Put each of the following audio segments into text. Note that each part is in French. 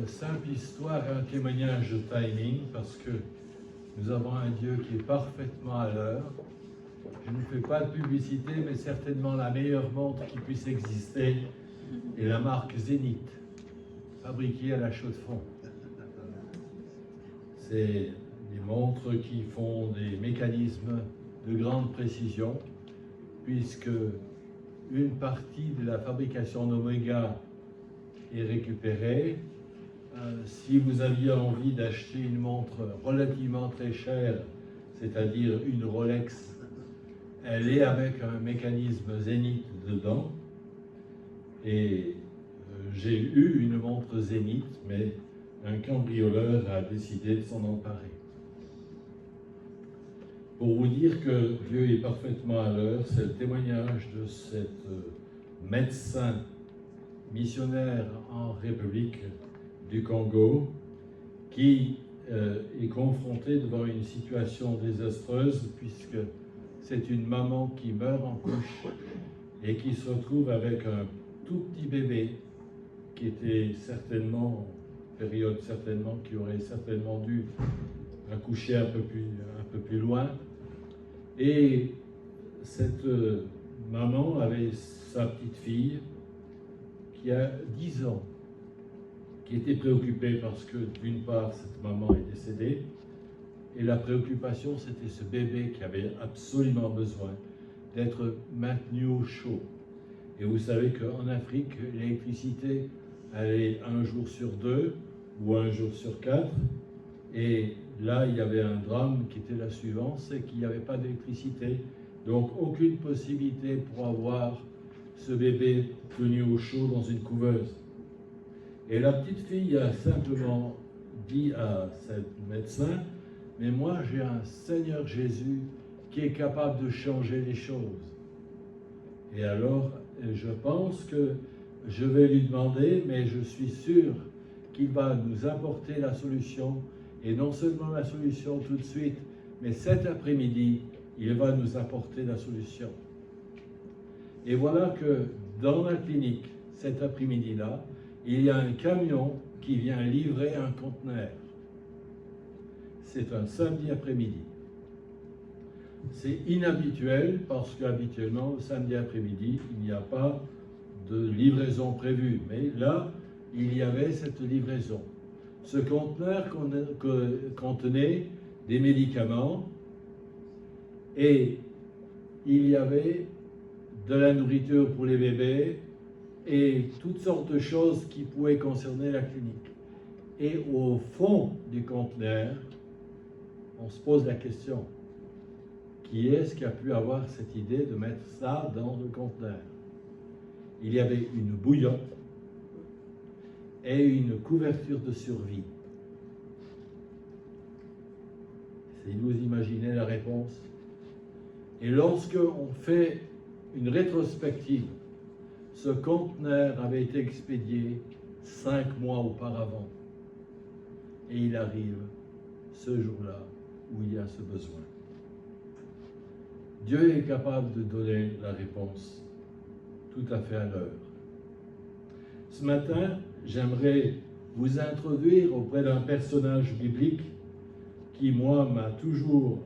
simple histoire, un témoignage de timing, parce que nous avons un Dieu qui est parfaitement à l'heure. Je ne fais pas de publicité, mais certainement la meilleure montre qui puisse exister est la marque Zénith, fabriquée à la Chaux-de-Fonds. C'est des montres qui font des mécanismes de grande précision, puisque une partie de la fabrication d'Omega est récupérée. Si vous aviez envie d'acheter une montre relativement très chère, c'est-à-dire une Rolex, elle est avec un mécanisme Zénith dedans. Et j'ai eu une montre Zénith, mais un cambrioleur a décidé de s'en emparer. Pour vous dire que Dieu est parfaitement à l'heure, c'est le témoignage de cet médecin missionnaire en République du Congo qui est confronté devant une situation désastreuse puisque c'est une maman qui meurt en couche et qui se retrouve avec un tout petit bébé qui était certainement, période certainement, qui aurait certainement dû accoucher un peu plus loin. Et cette maman avait sa petite fille qui a 10 ans, qui était préoccupée parce que d'une part, cette maman est décédée, et la préoccupation, c'était ce bébé qui avait absolument besoin d'être maintenu au chaud. Et vous savez qu'en Afrique, l'électricité, elle est 1 jour sur 2 ou 1 jour sur 4. Et là, il y avait un drame qui était la suivante, c'est qu'il n'y avait pas d'électricité. Donc, aucune possibilité pour avoir ce bébé tenu au chaud dans une couveuse. Et la petite fille a simplement dit à cette médecin, « Mais moi, j'ai un Seigneur Jésus qui est capable de changer les choses. » Et alors, je pense que je vais lui demander, mais je suis sûr qu'il va nous apporter la solution, et non seulement la solution tout de suite, mais cet après-midi, il va nous apporter la solution. Et voilà que dans la clinique, cet après-midi-là, il y a un camion qui vient livrer un conteneur. C'est un samedi après-midi. C'est inhabituel parce qu'habituellement, le samedi après-midi, il n'y a pas de livraison prévue. Mais là, il y avait cette livraison. Ce conteneur contenait des médicaments et il y avait de la nourriture pour les bébés et toutes sortes de choses qui pouvaient concerner la clinique. Et au fond du conteneur, on se pose la question, qui est-ce qui a pu avoir cette idée de mettre ça dans le conteneur? Il y avait une bouillotte et une couverture de survie. Si vous imaginez la réponse. Et lorsque on fait une rétrospective, ce conteneur avait été expédié 5 mois auparavant. Et il arrive ce jour-là où il y a ce besoin. Dieu est capable de donner la réponse tout à fait à l'heure. Ce matin, j'aimerais vous introduire auprès d'un personnage biblique qui, moi, m'a toujours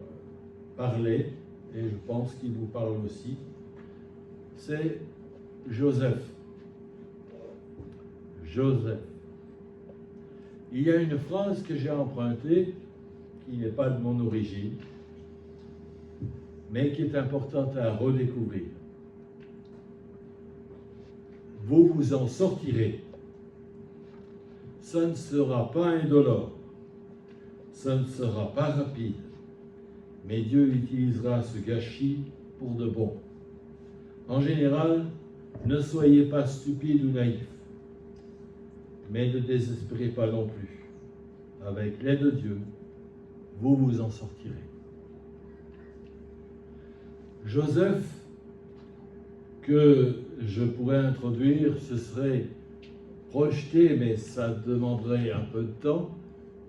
parlé, et je pense qu'il vous parle aussi. C'est Joseph. Joseph. Il y a une phrase que j'ai empruntée, qui n'est pas de mon origine, mais qui est importante à redécouvrir. Vous vous en sortirez. Ce ne sera pas indolore, ce ne sera pas rapide, mais Dieu utilisera ce gâchis pour de bon. En général, ne soyez pas stupide ou naïf, mais ne désespérez pas non plus. Avec l'aide de Dieu, vous vous en sortirez. Joseph, que je pourrais introduire, ce serait projeté, mais ça demanderait un peu de temps,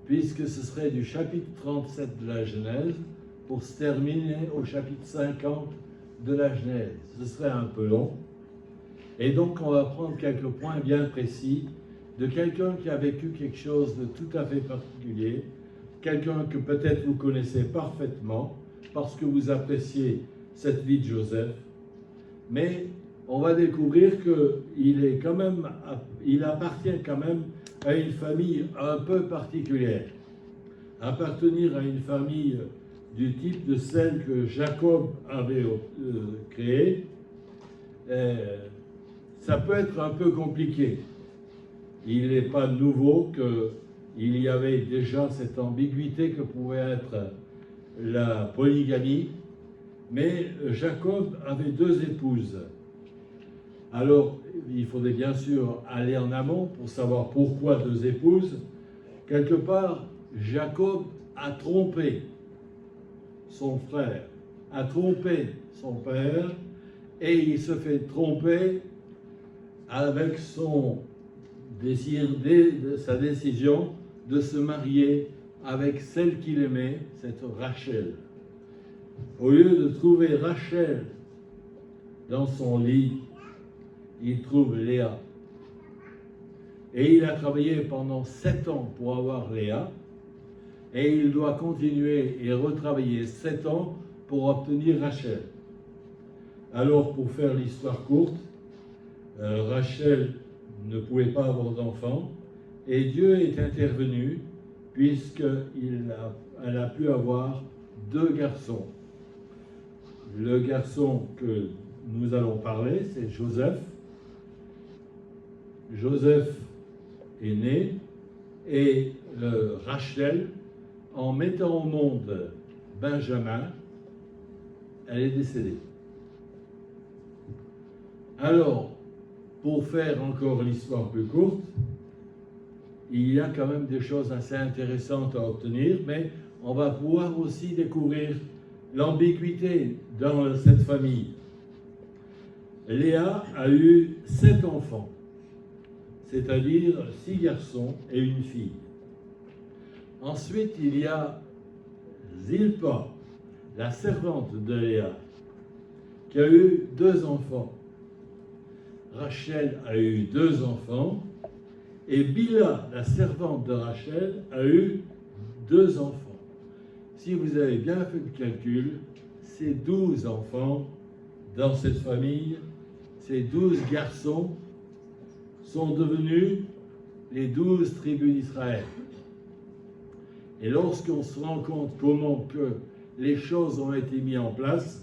puisque ce serait du chapitre 37 de la Genèse pour se terminer au chapitre 50 de la Genèse. Ce serait un peu long. Et donc, on va prendre quelques points bien précis de quelqu'un qui a vécu quelque chose de tout à fait particulier, quelqu'un que peut-être vous connaissez parfaitement parce que vous appréciez cette vie de Joseph, mais on va découvrir il appartient quand même à une famille un peu particulière. Appartenir à une famille du type de celle que Jacob avait créée, ça peut être un peu compliqué. Il n'est pas nouveau qu'il y avait déjà cette ambiguïté que pouvait être la polygamie, mais Jacob avait 2 épouses. Alors, il faudrait bien sûr aller en amont pour savoir pourquoi 2 épouses. Quelque part, Jacob a trompé son frère, a trompé son père, et il se fait tromper avec sa décision de se marier avec celle qu'il aimait, cette Rachel. Au lieu de trouver Rachel dans son lit, il trouve Léa. Et il a travaillé pendant 7 ans pour avoir Léa, et il doit continuer et retravailler 7 ans pour obtenir Rachel. Alors, pour faire l'histoire courte, Rachel ne pouvait pas avoir d'enfant, et Dieu est intervenu puisqu'elle a pu avoir 2 garçons. Le garçon que nous allons parler, c'est Joseph. Joseph est né, et Rachel, en mettant au monde Benjamin, elle est décédée. Alors, pour faire encore l'histoire plus courte, il y a quand même des choses assez intéressantes à obtenir, mais on va pouvoir aussi découvrir l'ambiguïté dans cette famille. Léa a eu 7 enfants, c'est-à-dire 6 garçons et une fille. Ensuite, il y a Zilpa, la servante de Léa, qui a eu 2 enfants. Rachel a eu 2 enfants, et Bila, la servante de Rachel, a eu 2 enfants. Si vous avez bien fait le calcul, ces 12 enfants dans cette famille, ces 12 garçons sont devenus les 12 tribus d'Israël. Et lorsqu'on se rend compte comment que les choses ont été mises en place,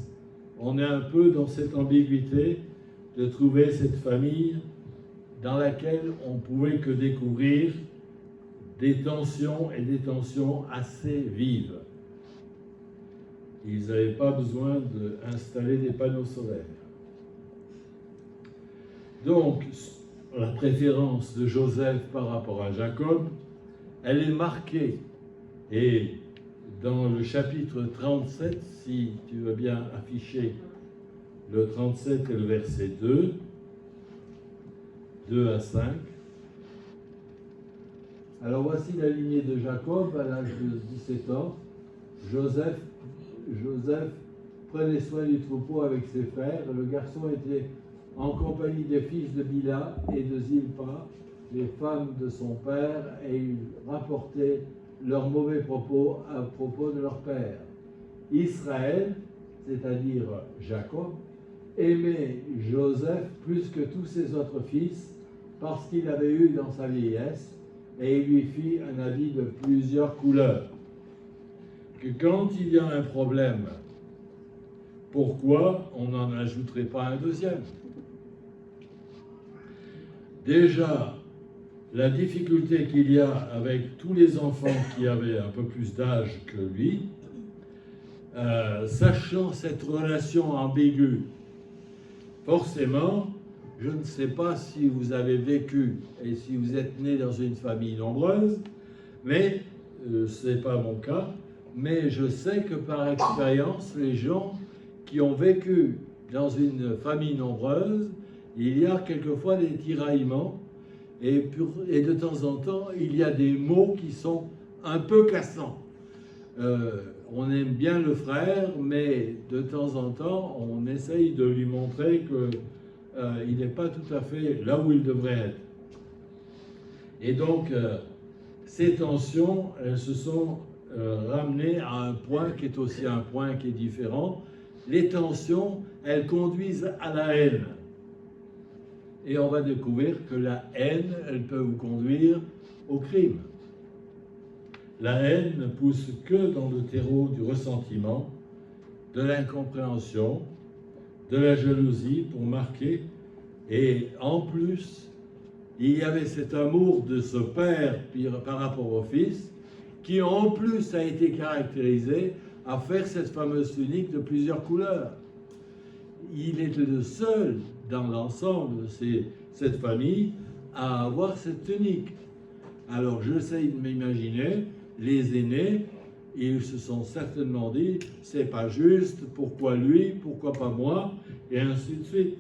on est un peu dans cette ambiguïté de trouver cette famille dans laquelle on ne pouvait que découvrir des tensions et des tensions assez vives. Ils n'avaient pas besoin d'installer des panneaux solaires. Donc, la préférence de Joseph par rapport à Jacob, elle est marquée. Et dans le chapitre 37, si tu veux bien afficher le 37 et le verset 2 à 5. Alors voici la lignée de Jacob à l'âge de 17 ans. Joseph prenait soin du troupeau avec ses frères. Le garçon était en compagnie des fils de Bila et de Zilpa, les femmes de son père, et il rapportait leurs mauvais propos à propos de leur père. Israël, c'est-à-dire Jacob, aimait Joseph plus que tous ses autres fils, parce qu'il avait eu dans sa vieillesse, et il lui fit un habit de plusieurs couleurs. Que quand il y a un problème, pourquoi on n'en ajouterait pas un deuxième? Déjà, la difficulté qu'il y a avec tous les enfants qui avaient un peu plus d'âge que lui, sachant cette relation ambiguë, forcément, je ne sais pas si vous avez vécu et si vous êtes né dans une famille nombreuse, mais ce n'est pas mon cas, mais je sais que par expérience, les gens qui ont vécu dans une famille nombreuse, il y a quelquefois des tiraillements, et de temps en temps, il y a des mots qui sont un peu cassants. On aime bien le frère, mais de temps en temps, on essaye de lui montrer qu'il n'est pas tout à fait là où il devrait être. Et donc, ces tensions, elles se sont ramenées à un point qui est aussi un point qui est différent. Les tensions, elles conduisent à la haine. Et on va découvrir que la haine, elle peut vous conduire au crime. La haine ne pousse que dans le terreau du ressentiment, de l'incompréhension, de la jalousie pour marquer. Et en plus, il y avait cet amour de ce père par rapport au fils, qui en plus a été caractérisé à faire cette fameuse tunique de plusieurs couleurs. Il est le seul dans l'ensemble de cette famille à avoir cette tunique. Alors j'essaye de m'imaginer, les aînés, ils se sont certainement dit, c'est pas juste, pourquoi lui, pourquoi pas moi, et ainsi de suite.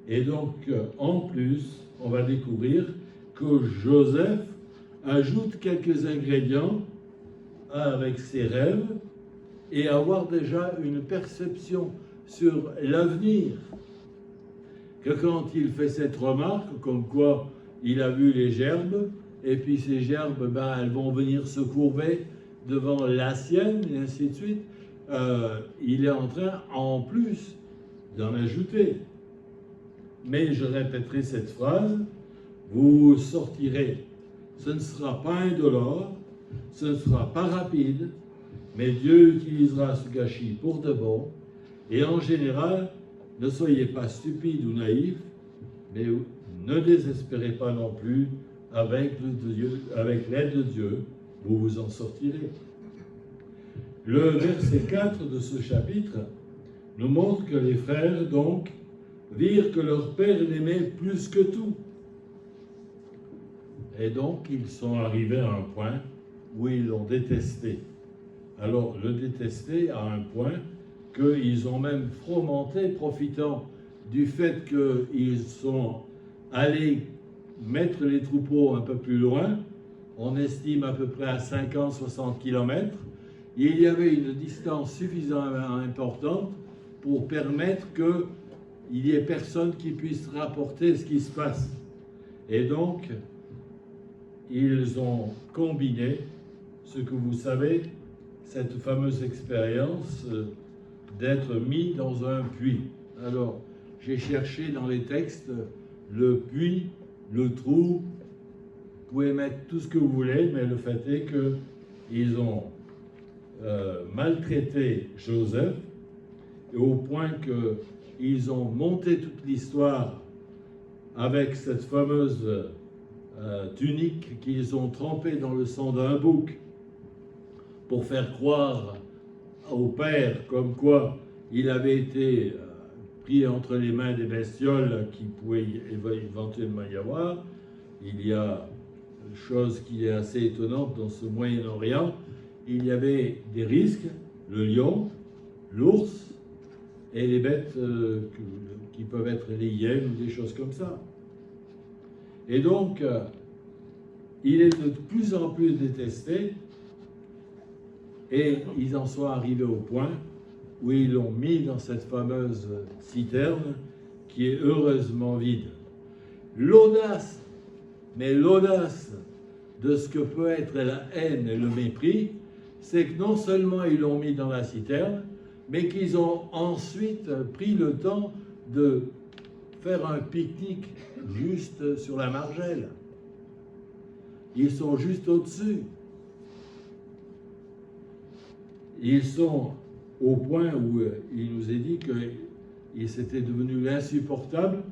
Et donc, en plus, on va découvrir que Joseph ajoute quelques ingrédients avec ses rêves et avoir déjà une perception sur l'avenir. Que quand il fait cette remarque, comme quoi il a vu les gerbes, et puis ces gerbes, elles vont venir se courber devant la sienne, et ainsi de suite, il est en train, en plus, d'en ajouter. Mais je répéterai cette phrase, vous sortirez. Ce ne sera pas indolore, ce ne sera pas rapide, mais Dieu utilisera ce gâchis pour de bon. Et en général, ne soyez pas stupides ou naïfs, mais ne désespérez pas non plus, avec l'aide de Dieu, vous vous en sortirez. Le verset 4 de ce chapitre nous montre que les frères, donc, virent que leur père l'aimait plus que tout. Et donc, ils sont arrivés à un point où ils l'ont détesté. Alors, le détester à un point qu'ils ont même fomenté, profitant du fait qu'ils sont allés mettre les troupeaux un peu plus loin, on estime à peu près à 50-60 km, il y avait une distance suffisamment importante pour permettre qu'il n'y ait personne qui puisse rapporter ce qui se passe. Et donc, ils ont combiné ce que vous savez, cette fameuse expérience d'être mis dans un puits. Alors, j'ai cherché dans les textes le puits, le trou, vous pouvez mettre tout ce que vous voulez, mais le fait est qu'ils ont maltraité Joseph, au point qu'ils ont monté toute l'histoire avec cette fameuse tunique qu'ils ont trempée dans le sang d'un bouc pour faire croire au père comme quoi il avait été pris entre les mains des bestioles qui pouvaient éventuellement y avoir. Il y a une chose qui est assez étonnante dans ce Moyen-Orient, il y avait des risques, le lion, l'ours et les bêtes qui peuvent être les hyènes ou des choses comme ça. Et donc, il est de plus en plus détesté et ils en sont arrivés au point où ils l'ont mis dans cette fameuse citerne qui est heureusement vide. L'audace, mais l'audace de ce que peut être la haine et le mépris, c'est que non seulement ils l'ont mis dans la citerne, mais qu'ils ont ensuite pris le temps de faire un pique-nique juste sur la margelle. Ils sont juste au-dessus. Ils sont au point où il nous est dit que c'était devenu insupportable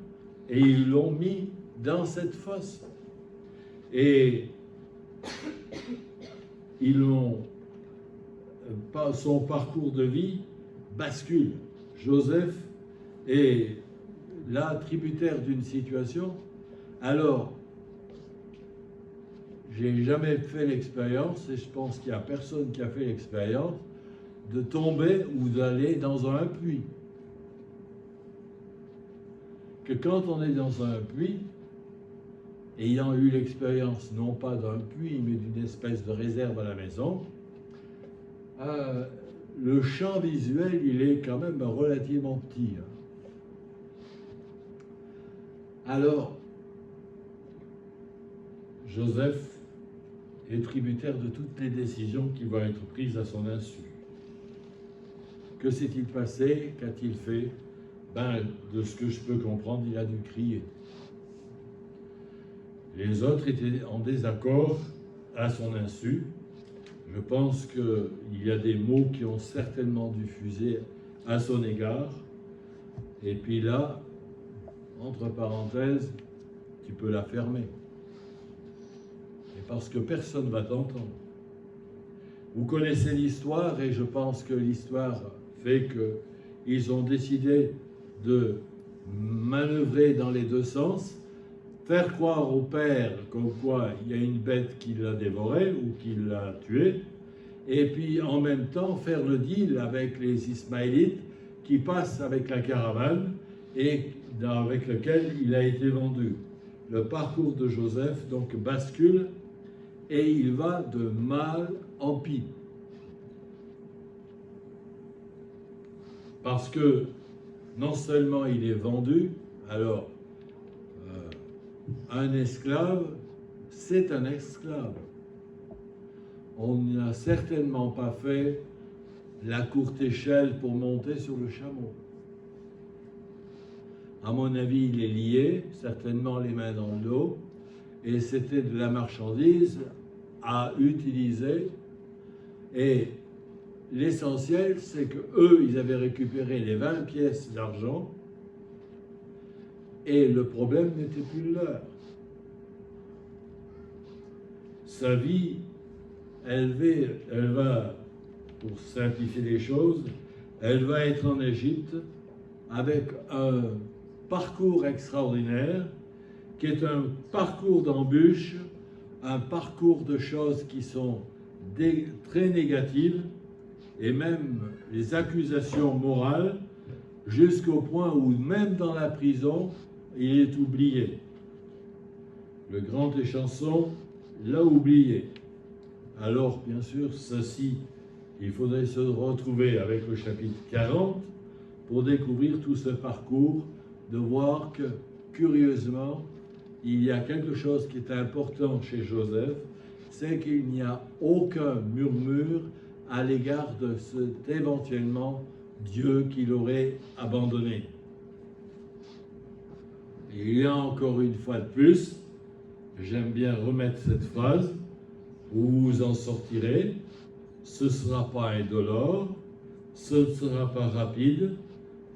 et ils l'ont mis dans cette fosse. Et son parcours de vie bascule. Joseph est là tributaire d'une situation. Alors, j'ai jamais fait l'expérience, et je pense qu'il n'y a personne qui a fait l'expérience, de tomber ou d'aller dans un puits. Que quand on est dans un puits, ayant eu l'expérience non pas d'un puits, mais d'une espèce de réserve à la maison, le champ visuel, il est quand même relativement petit. Alors, Joseph est tributaire de toutes les décisions qui vont être prises à son insu. Que s'est-il passé? Qu'a-t-il fait? De ce que je peux comprendre, il a dû crier. Les autres étaient en désaccord à son insu. Je pense qu'il y a des mots qui ont certainement diffusé à son égard. Et puis là, entre parenthèses, tu peux la fermer. Et parce que personne ne va t'entendre. Vous connaissez l'histoire et je pense que l'histoire fait qu'ils ont décidé de manœuvrer dans les deux sens, faire croire au père comme quoi il y a une bête qui l'a dévoré ou qui l'a tué, et puis en même temps faire le deal avec les Ismaélites qui passent avec la caravane et avec lequel il a été vendu. Le parcours de Joseph donc bascule et il va de mal en pis. Parce que non seulement il est vendu, alors un esclave, c'est un esclave. On n'a certainement pas fait la courte échelle pour monter sur le chameau. À mon avis, il est lié, certainement les mains dans le dos, et c'était de la marchandise à utiliser. Et l'essentiel, c'est qu'eux, ils avaient récupéré les 20 pièces d'argent, et le problème n'était plus le leur. Sa vie, elle va, pour simplifier les choses, elle va être en Égypte avec un parcours extraordinaire, qui est un parcours d'embûches, un parcours de choses qui sont très négatives, et même les accusations morales, jusqu'au point où même dans la prison, il est oublié. Le grand échanson l'a oublié. Alors, bien sûr, ceci, il faudrait se retrouver avec le chapitre 40 pour découvrir tout ce parcours, de voir que, curieusement, il y a quelque chose qui est important chez Joseph, c'est qu'il n'y a aucun murmure à l'égard de cet éventuellement Dieu qu'il aurait abandonné. Et il y a encore une fois de plus, j'aime bien remettre cette phrase, vous vous en sortirez, ce ne sera pas indolore, ce ne sera pas rapide,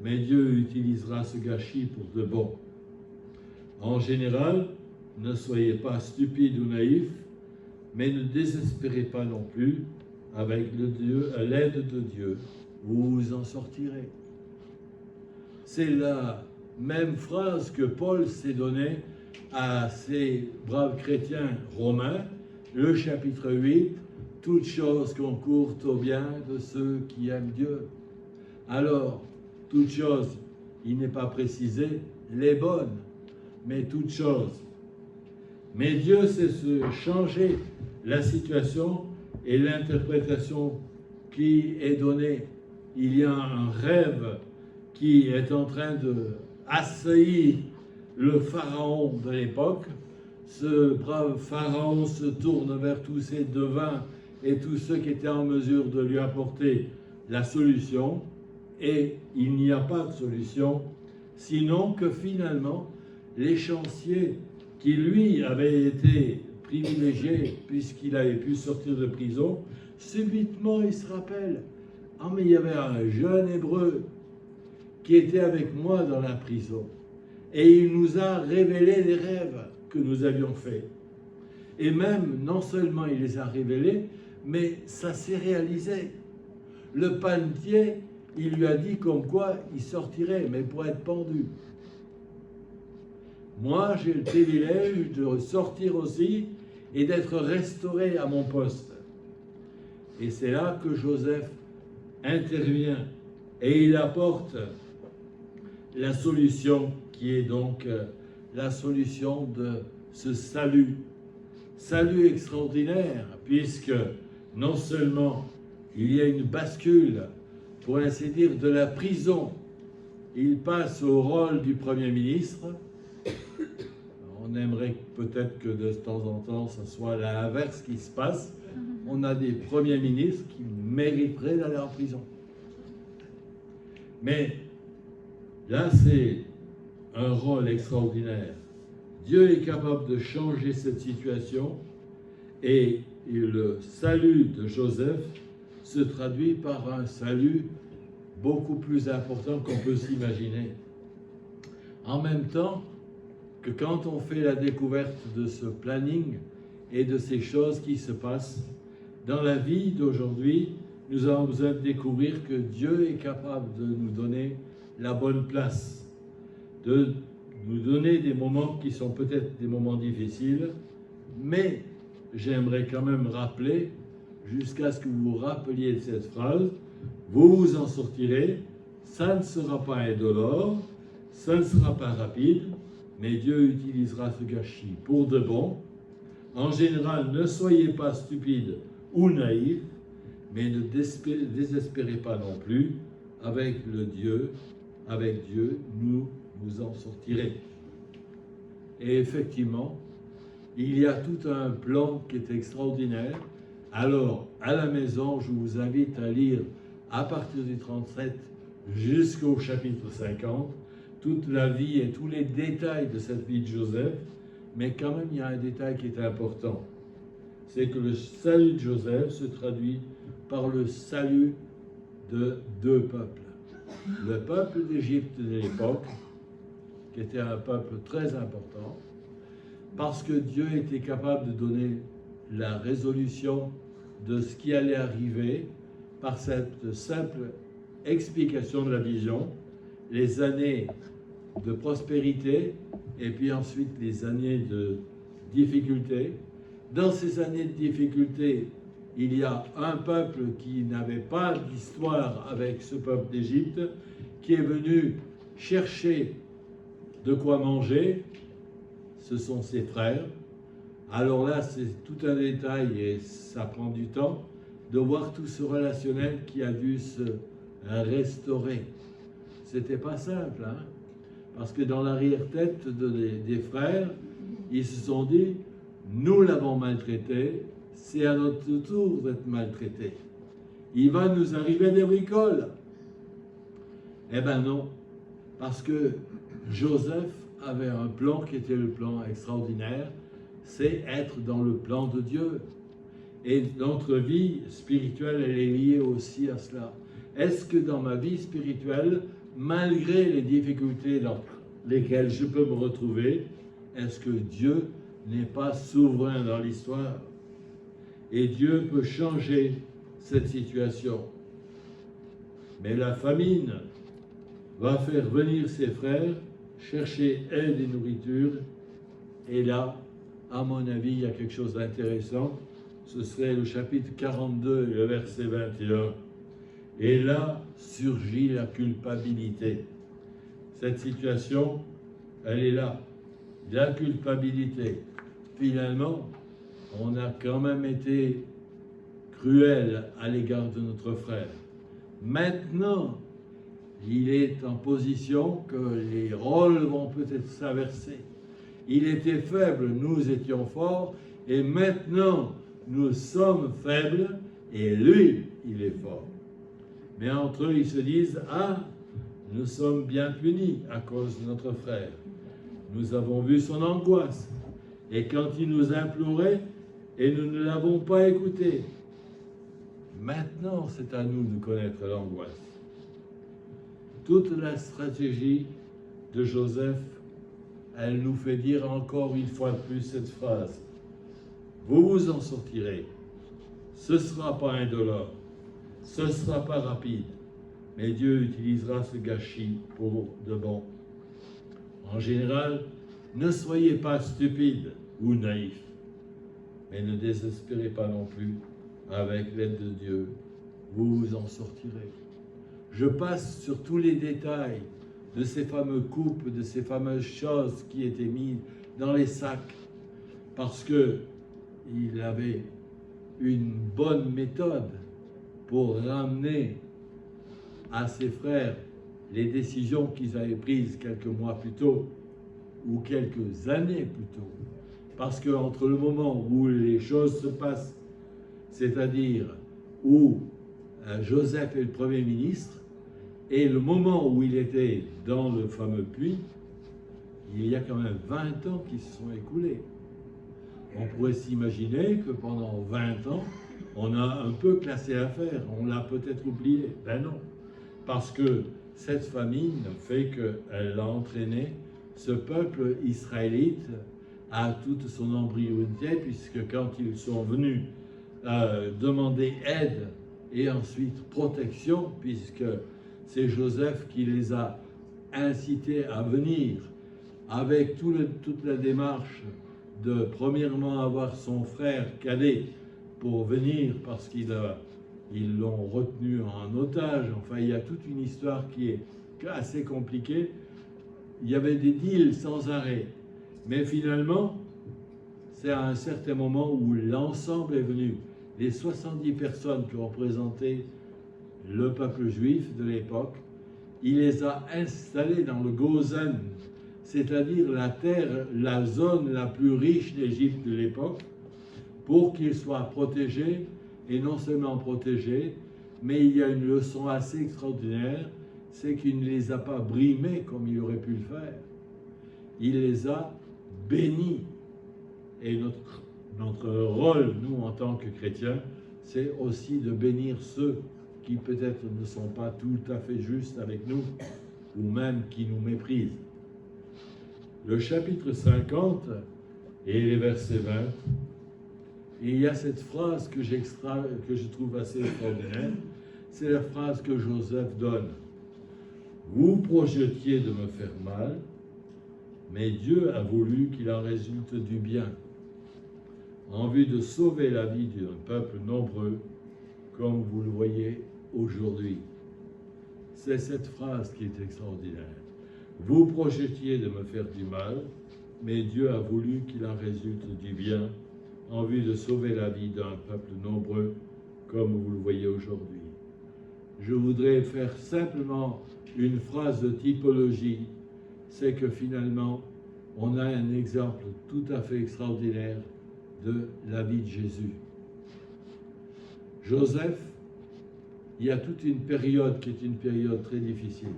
mais Dieu utilisera ce gâchis pour de bon. En général, ne soyez pas stupides ou naïfs, mais ne désespérez pas non plus avec l'aide de Dieu. Vous vous en sortirez. C'est la même phrase que Paul s'est donnée à ces braves chrétiens romains, le chapitre 8, « Toutes choses concourent au bien de ceux qui aiment Dieu ». Alors, toutes choses, il n'est pas précisé, les bonnes, mais toutes choses. Mais Dieu sait se changer la situation et l'interprétation qui est donnée. Il y a un rêve qui est en train de assaillir le pharaon de l'époque. Ce brave pharaon se tourne vers tous ses devins et tous ceux qui étaient en mesure de lui apporter la solution. Et il n'y a pas de solution, sinon que finalement, l'échancier qui lui avait été privilégié puisqu'il avait pu sortir de prison, subitement il se rappelle, « Ah mais il y avait un jeune Hébreu qui était avec moi dans la prison et il nous a révélé les rêves que nous avions faits. » Et même, non seulement il les a révélés, mais ça s'est réalisé. Le panetier, il lui a dit comme quoi il sortirait, mais pour être pendu. Moi, j'ai le privilège de sortir aussi et d'être restauré à mon poste. Et c'est là que Joseph intervient et il apporte la solution qui est donc la solution de ce salut. Salut extraordinaire, puisque non seulement il y a une bascule, pour ainsi dire, de la prison, il passe au rôle du Premier ministre. On On aimerait peut-être que de temps en temps, ce soit l'inverse qui se passe. On a des premiers ministres qui mériteraient d'aller en prison. Mais là, c'est un rôle extraordinaire. Dieu est capable de changer cette situation et le salut de Joseph se traduit par un salut beaucoup plus important qu'on peut s'imaginer. En même temps que quand on fait la découverte de ce planning et de ces choses qui se passent, dans la vie d'aujourd'hui, nous avons besoin de découvrir que Dieu est capable de nous donner la bonne place, de nous donner des moments qui sont peut-être des moments difficiles, mais j'aimerais quand même rappeler, jusqu'à ce que vous vous rappeliez de cette phrase, vous vous en sortirez, ça ne sera pas indolore, ça ne sera pas rapide, mais Dieu utilisera ce gâchis pour de bon. En général, ne soyez pas stupides ou naïfs, mais ne désespérez pas non plus. Avec Dieu, nous vous en sortirez. Et effectivement, il y a tout un plan qui est extraordinaire. Alors, à la maison, je vous invite à lire à partir du 37 jusqu'au chapitre 50, toute la vie et tous les détails de cette vie de Joseph. Mais quand même, il y a un détail qui est important. C'est que le salut de Joseph se traduit par le salut de deux peuples. Le peuple d'Égypte de l'époque, qui était un peuple très important, parce que Dieu était capable de donner la résolution de ce qui allait arriver par cette simple explication de la vision, les années de prospérité et puis ensuite les années de difficulté. Dans ces années de difficulté, il y a un peuple qui n'avait pas d'histoire avec ce peuple d'Égypte, qui est venu chercher de quoi manger. Ce sont ses frères. Alors là, c'est tout un détail et ça prend du temps de voir tout ce relationnel qui a dû se restaurer. C'était pas simple, hein? Parce que dans l'arrière-tête des frères, ils se sont dit, nous l'avons maltraité, c'est à notre tour d'être maltraité. Il va nous arriver des bricoles. Eh bien non, parce que Joseph avait un plan qui était le plan extraordinaire, c'est être dans le plan de Dieu. Et notre vie spirituelle, elle est liée aussi à cela. Est-ce que dans ma vie spirituelle, malgré les difficultés dans lesquelles je peux me retrouver, est-ce que Dieu n'est pas souverain dans l'histoire? Et Dieu peut changer cette situation. Mais la famine va faire venir ses frères, chercher aide et nourriture. Et là, à mon avis, il y a quelque chose d'intéressant. Ce serait le chapitre 42, le verset 21. Et là surgit la culpabilité. Cette situation, elle est là. La culpabilité. Finalement, on a quand même été cruel à l'égard de notre frère. Maintenant, il est en position que les rôles vont peut-être s'inverser. Il était faible, nous étions forts, et maintenant, nous sommes faibles, et lui, il est fort. Mais entre eux, ils se disent, ah, nous sommes bien punis à cause de notre frère. Nous avons vu son angoisse, et quand il nous implorait, et nous ne l'avons pas écouté. Maintenant, c'est à nous de connaître l'angoisse. Toute la stratégie de Joseph, elle nous fait dire encore une fois de plus cette phrase. Vous vous en sortirez. Ce ne sera pas indolore. Ce ne sera pas rapide. Mais Dieu utilisera ce gâchis pour de bon. En général, ne soyez pas stupides ou naïfs. Mais ne désespérez pas non plus. Avec l'aide de Dieu, vous vous en sortirez. Je passe sur tous les détails de ces fameux coupes, de ces fameuses choses qui étaient mises dans les sacs, parce qu'il avait une bonne méthode pour ramener à ses frères les décisions qu'ils avaient prises quelques mois plus tôt. ou quelques années plutôt. Parce qu'entre le moment où les choses se passent, c'est-à-dire où Joseph est le Premier ministre, et le moment où il était dans le fameux puits, il y a quand même 20 ans qui se sont écoulés. On pourrait s'imaginer que pendant 20 ans, on a un peu classé l'affaire, on l'a peut-être oublié. Ben non, parce que cette famine fait qu'elle a entraîné ce peuple israélite à toute son embryonité, puisque quand ils sont venus demander aide et ensuite protection, puisque c'est Joseph qui les a incités à venir avec toute la démarche de premièrement avoir son frère cadet pour venir parce qu'ils l'ont retenu en otage. Enfin, il y a toute une histoire qui est assez compliquée. Il y avait des deals sans arrêt. Mais finalement, c'est à un certain moment où l'ensemble est venu. Les 70 personnes qui représentaient le peuple juif de l'époque, il les a installés dans le Gozen, c'est-à-dire la terre, la zone la plus riche d'Égypte de l'époque, pour qu'ils soient protégés, et non seulement protégés, mais il y a une leçon assez extraordinaire, c'est qu'il ne les a pas brimés comme il aurait pu le faire. Il les a bénis. Et notre rôle, nous, en tant que chrétiens, c'est aussi de bénir ceux qui peut-être ne sont pas tout à fait justes avec nous, ou même qui nous méprisent. Le chapitre 50 et les versets 20, il y a cette phrase que je trouve assez extraordinaire, c'est la phrase que Joseph donne. Vous projetiez de me faire mal, mais Dieu a voulu qu'il en résulte du bien, en vue de sauver la vie d'un peuple nombreux, comme vous le voyez aujourd'hui. C'est cette phrase qui est extraordinaire. Vous projetiez de me faire du mal, mais Dieu a voulu qu'il en résulte du bien, en vue de sauver la vie d'un peuple nombreux, comme vous le voyez aujourd'hui. Je voudrais faire simplement une phrase de typologie, c'est que finalement, on a un exemple tout à fait extraordinaire de la vie de Jésus. Joseph, il y a toute une période qui est une période très difficile.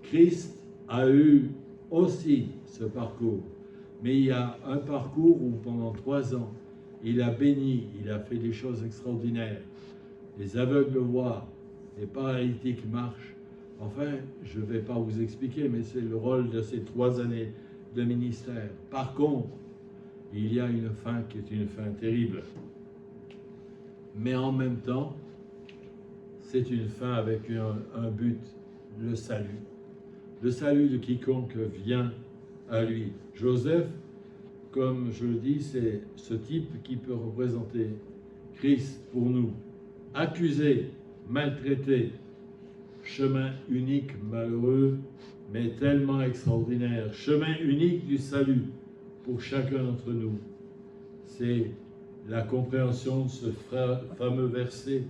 Christ a eu aussi ce parcours, mais il y a un parcours où pendant 3 ans, il a béni, il a fait des choses extraordinaires. Les aveugles voient, les paralytiques marchent. Enfin, je ne vais pas vous expliquer, mais c'est le rôle de ces 3 années de ministère. Par contre, il y a une fin qui est une fin terrible. Mais en même temps, c'est une fin avec un but, le salut. Le salut de quiconque vient à lui. Joseph, comme je le dis, c'est ce type qui peut représenter Christ pour nous. Accusé, maltraité, chemin unique, malheureux, mais tellement extraordinaire. Chemin unique du salut pour chacun d'entre nous. C'est la compréhension de ce fameux verset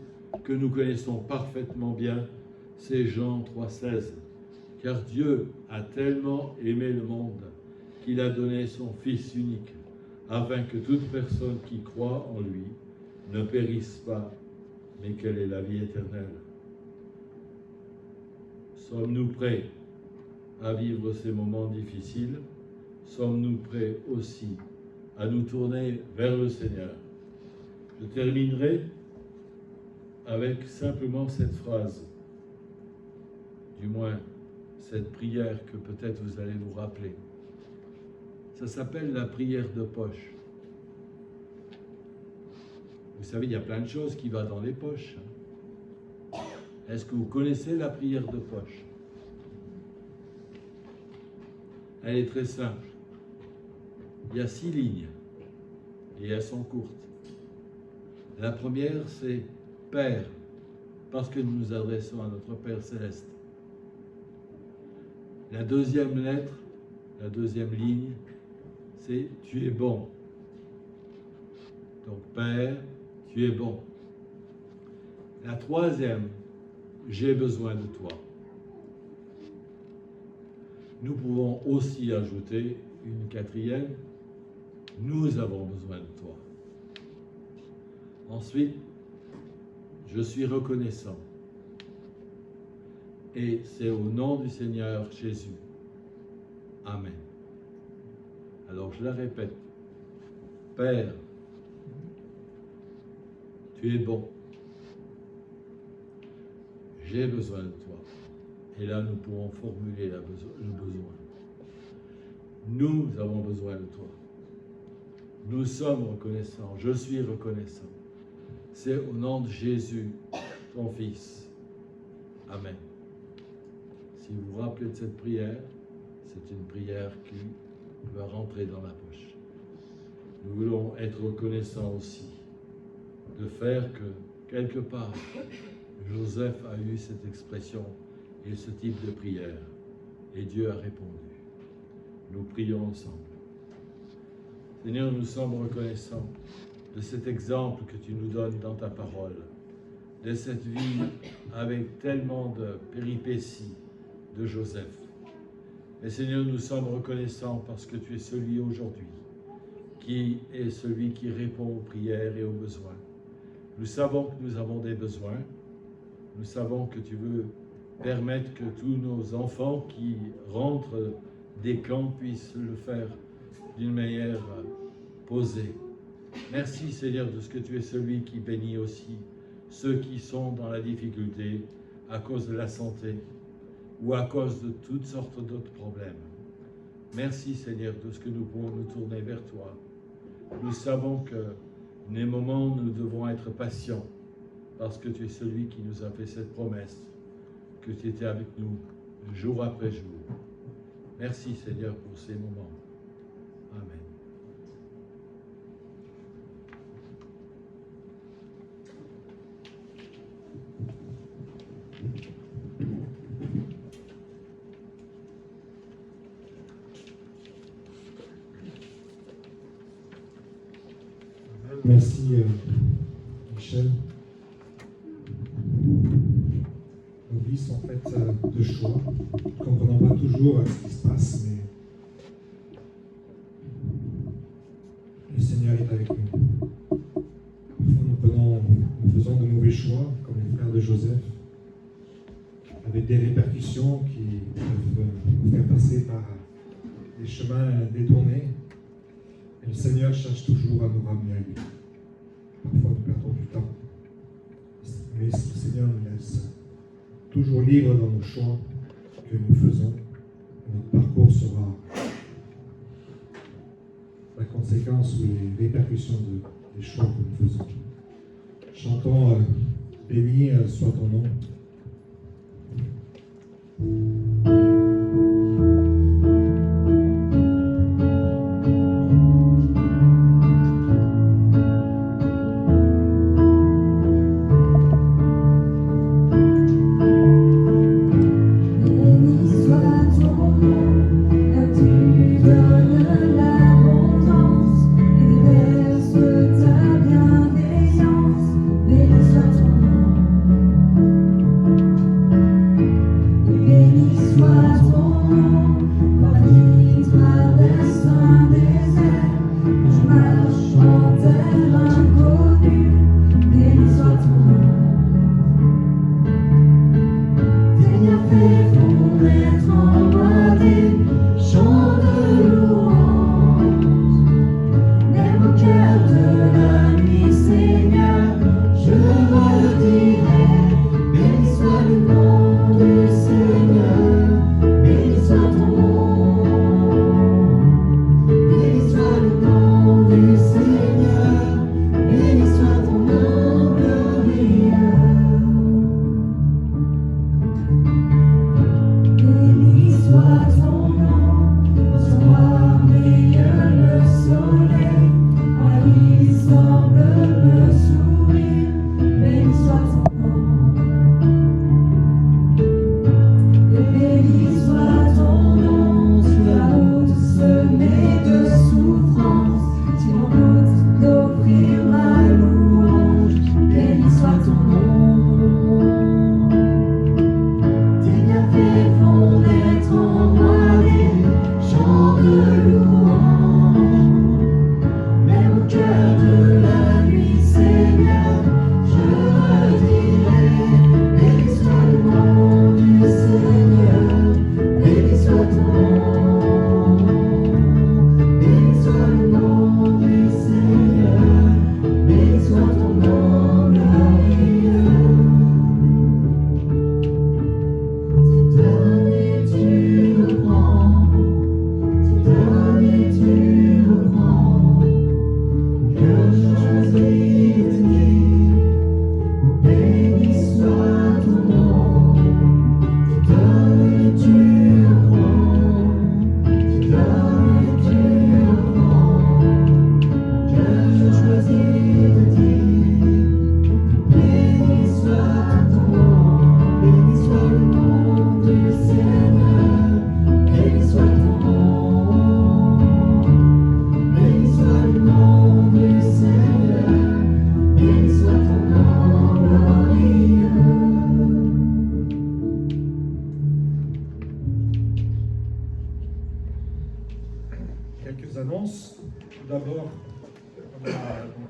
que nous connaissons parfaitement bien, c'est Jean 3,16. Car Dieu a tellement aimé le monde qu'il a donné son Fils unique, afin que toute personne qui croit en lui ne périsse pas, mais qu'elle ait la vie éternelle. Sommes-nous prêts à vivre ces moments difficiles? Sommes-nous prêts aussi à nous tourner vers le Seigneur? Je terminerai avec simplement cette phrase, du moins cette prière que peut-être vous allez vous rappeler. Ça s'appelle la prière de poche. Vous savez, il y a plein de choses qui vont dans les poches. Est-ce que vous connaissez la prière de poche? Elle est très simple. Il y a 6 lignes et elles sont courtes. La première, c'est Père, parce que nous nous adressons à notre Père céleste. La deuxième lettre, la deuxième ligne, c'est Tu es bon. Donc Père, tu es bon. La troisième, j'ai besoin de toi. Nous pouvons aussi ajouter une quatrième. Nous avons besoin de toi. Ensuite, je suis reconnaissant. Et c'est au nom du Seigneur Jésus. Amen. Alors je la répète. Père, tu es bon. J'ai besoin de toi. Et là, nous pouvons formuler le besoin. Nous avons besoin de toi. Nous sommes reconnaissants. Je suis reconnaissant. C'est au nom de Jésus, ton Fils. Amen. Si vous vous rappelez de cette prière, c'est une prière qui va rentrer dans la poche. Nous voulons être reconnaissants aussi de faire que, quelque part, Joseph a eu cette expression et ce type de prière. Et Dieu a répondu. Nous prions ensemble. Seigneur, nous sommes reconnaissants de cet exemple que tu nous donnes dans ta parole, de cette vie avec tellement de péripéties de Joseph. Mais Seigneur, nous sommes reconnaissants parce que tu es celui aujourd'hui qui est celui qui répond aux prières et aux besoins. Nous savons que nous avons des besoins. Nous savons que tu veux permettre que tous nos enfants qui rentrent des camps puissent le faire d'une manière posée. Merci Seigneur de ce que tu es celui qui bénit aussi ceux qui sont dans la difficulté à cause de la santé ou à cause de toutes sortes d'autres problèmes. Merci Seigneur de ce que nous pouvons nous tourner vers toi. Nous savons que les moments où nous devons être patients parce que tu es celui qui nous a fait cette promesse, que tu étais avec nous jour après jour. Merci Seigneur pour ces moments. Amen. Merci Michel. Nos vies sont faites de choix. Nous ne comprenons pas toujours ce qui se passe, mais le Seigneur est avec nous. Parfois nous faisons de mauvais choix, comme les frères de Joseph, avec des répercussions qui peuvent nous faire passer par des chemins détournés. Et le Seigneur cherche toujours à nous ramener à lui. Parfois, nous perdons du temps. Mais le Seigneur nous laisse toujours libres dans nos choix que nous faisons. Et notre parcours sera la conséquence ou les répercussions des choix que nous faisons. Chantons béni soit ton nom. Fondre en moi des Quelques annonces. Tout d'abord, on a donc